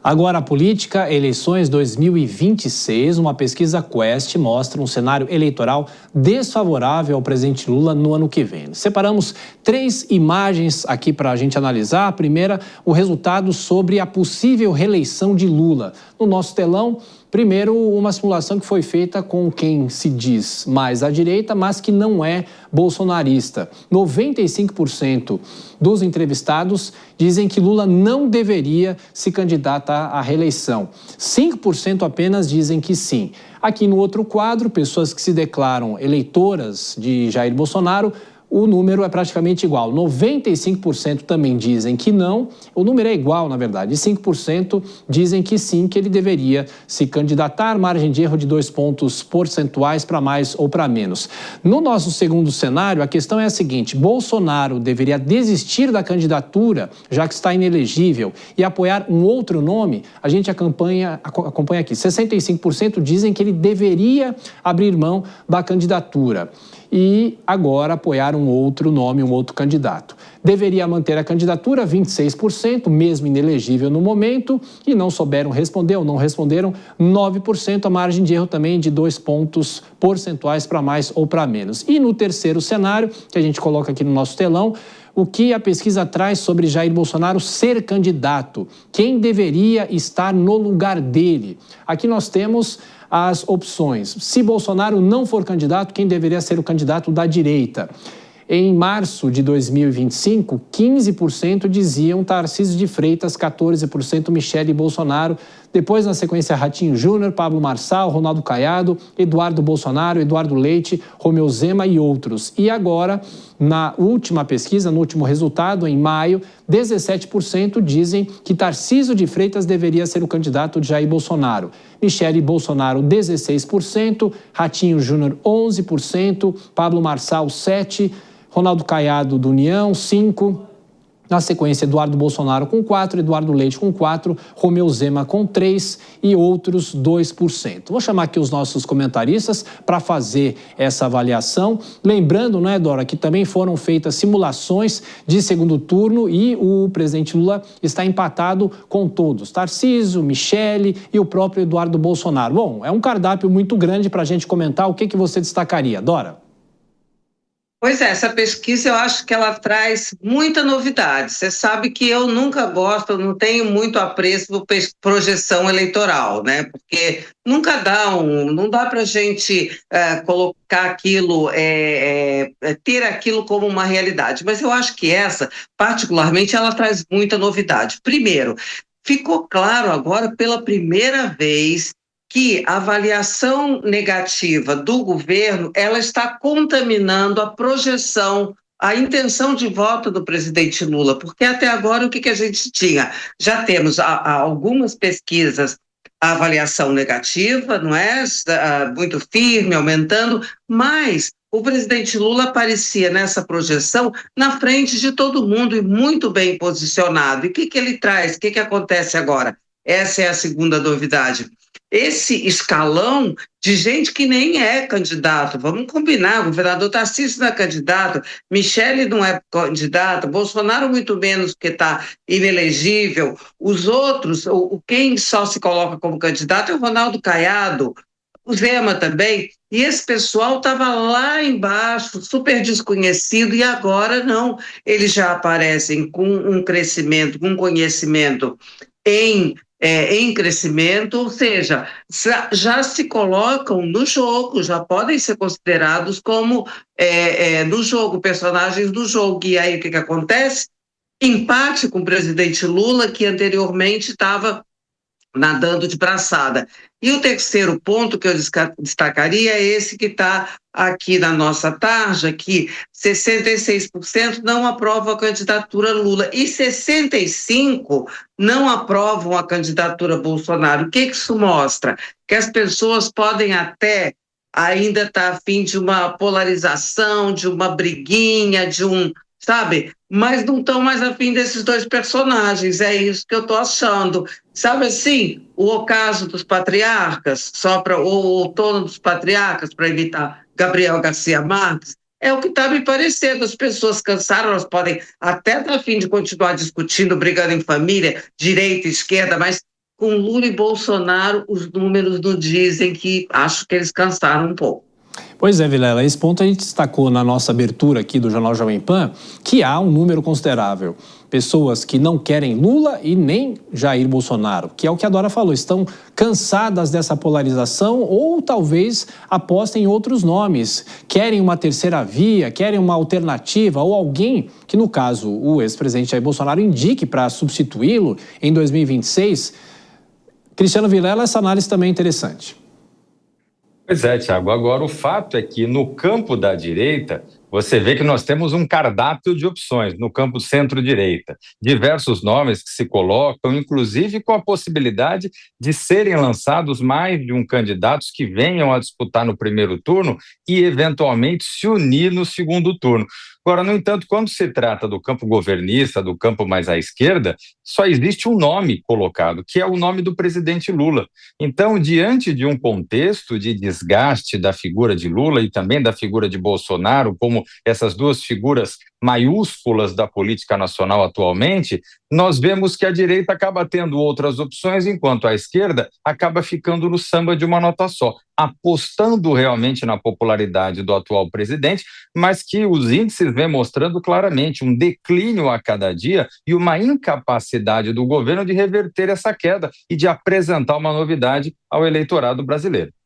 Agora a política, eleições 2026, uma pesquisa Quest mostra um cenário eleitoral desfavorável ao presidente Lula no ano que vem. Separamos 3 imagens aqui para a gente analisar. A primeira, o resultado sobre a possível reeleição de Lula. No nosso telão, primeiro, uma simulação que foi feita com quem se diz mais à direita, mas que não é bolsonarista. 95% dos entrevistados dizem que Lula não deveria se candidatar à reeleição. 5% apenas dizem que sim. Aqui no outro quadro, pessoas que se declaram eleitoras de Jair Bolsonaro, o número é praticamente igual. 95% também dizem que não. O número é igual, na verdade. E 5% dizem que sim, que ele deveria se candidatar. Margem de erro de 2 pontos percentuais para mais ou para menos. No nosso segundo cenário, a questão é a seguinte: Bolsonaro deveria desistir da candidatura, já que está inelegível, e apoiar um outro nome? A gente acompanha aqui. 65% dizem que ele deveria abrir mão da candidatura e agora apoiar um outro nome, um outro candidato. Deveria manter a candidatura, 26%, mesmo inelegível no momento, e não souberam responder ou não responderam, 9%, a margem de erro também de 2 pontos percentuais para mais ou para menos. E no terceiro cenário, que a gente coloca aqui no nosso telão, o que a pesquisa traz sobre Jair Bolsonaro ser candidato? Quem deveria estar no lugar dele? Aqui nós temos as opções. Se Bolsonaro não for candidato, quem deveria ser o candidato da direita? Em março de 2025, 15% diziam Tarcísio de Freitas, 14% Michele Bolsonaro. Depois, na sequência, Ratinho Júnior, Pablo Marçal, Ronaldo Caiado, Eduardo Bolsonaro, Eduardo Leite, Romeu Zema e outros. E agora, na última pesquisa, no último resultado, em maio, 17% dizem que Tarcísio de Freitas deveria ser o candidato de Jair Bolsonaro. Michele Bolsonaro, 16%, Ratinho Júnior, 11%, Pablo Marçal, 7%, Ronaldo Caiado do União, 5%. Na sequência, Eduardo Bolsonaro com 4%, Eduardo Leite com 4%, Romeu Zema com 3% e outros 2%. Vou chamar aqui os nossos comentaristas para fazer essa avaliação. Lembrando, né, Dora, que também foram feitas simulações de segundo turno e o presidente Lula está empatado com todos. Tarcísio, Michele e o próprio Eduardo Bolsonaro. Bom, é um cardápio muito grande para a gente comentar. O que você destacaria, Dora? Pois é, essa pesquisa eu acho que ela traz muita novidade. Você sabe que eu nunca gosto, eu não tenho muito apreço por projeção eleitoral, né? Porque nunca não dá para a gente colocar aquilo, ter aquilo como uma realidade. Mas eu acho que essa, particularmente, ela traz muita novidade. Primeiro, ficou claro agora pela primeira vez que a avaliação negativa do governo ela está contaminando a projeção, a intenção de voto do presidente Lula, porque até agora o que a gente tinha? Já temos algumas pesquisas a avaliação negativa, não é? Muito firme, aumentando, mas o presidente Lula aparecia nessa projeção na frente de todo mundo e muito bem posicionado. E o que ele traz? O que acontece agora? Essa é a segunda novidade. Esse escalão de gente que nem é candidato, vamos combinar, o governador Tarcísio não é candidato, Michele não é candidata, Bolsonaro muito menos porque está inelegível, os outros, quem só se coloca como candidato é o Ronaldo Caiado, o Zema também, e esse pessoal estava lá embaixo, super desconhecido, e agora não, eles já aparecem com um crescimento, com um conhecimento em crescimento, ou seja, já se colocam no jogo, já podem ser considerados como no jogo, personagens do jogo. E aí o que acontece? Empate com o presidente Lula, que anteriormente estava nadando de braçada. E o terceiro ponto que eu destacaria é esse que está aqui na nossa tarja, que 66% não aprovam a candidatura Lula e 65% não aprovam a candidatura Bolsonaro. O que isso mostra? Que as pessoas podem até ainda estar a fim de uma polarização, de uma briguinha, sabe? Mas não estão mais a fim desses dois personagens, é isso que eu estou achando. Sabe assim, o ocaso dos patriarcas, o outono dos patriarcas, para imitar Gabriel Garcia Marques, é o que está me parecendo. As pessoas cansaram, elas podem até estar a fim de continuar discutindo, brigando em família, direita, esquerda, mas com Lula e Bolsonaro, os números não dizem, que acho que eles cansaram um pouco. Pois é, Vilela, esse ponto a gente destacou na nossa abertura aqui do Jornal Jovem Pan, que há um número considerável. Pessoas que não querem Lula e nem Jair Bolsonaro, que é o que a Dora falou, estão cansadas dessa polarização ou talvez apostem em outros nomes, querem uma terceira via, querem uma alternativa ou alguém que, no caso, o ex-presidente Jair Bolsonaro indique para substituí-lo em 2026. Cristiano Vilela, essa análise também é interessante. Pois é, Thiago. Agora, o fato é que no campo da direita, você vê que nós temos um cardápio de opções no campo centro-direita. Diversos nomes que se colocam, inclusive com a possibilidade de serem lançados mais de um candidato que venham a disputar no primeiro turno e, eventualmente, se unir no segundo turno. Agora, no entanto, quando se trata do campo governista, do campo mais à esquerda, só existe um nome colocado, que é o nome do presidente Lula. Então, diante de um contexto de desgaste da figura de Lula e também da figura de Bolsonaro, como essas duas figuras maiúsculas da política nacional atualmente, nós vemos que a direita acaba tendo outras opções, enquanto a esquerda acaba ficando no samba de uma nota só, apostando realmente na popularidade do atual presidente, mas que os índices vêm mostrando claramente um declínio a cada dia e uma incapacidade do governo de reverter essa queda e de apresentar uma novidade ao eleitorado brasileiro.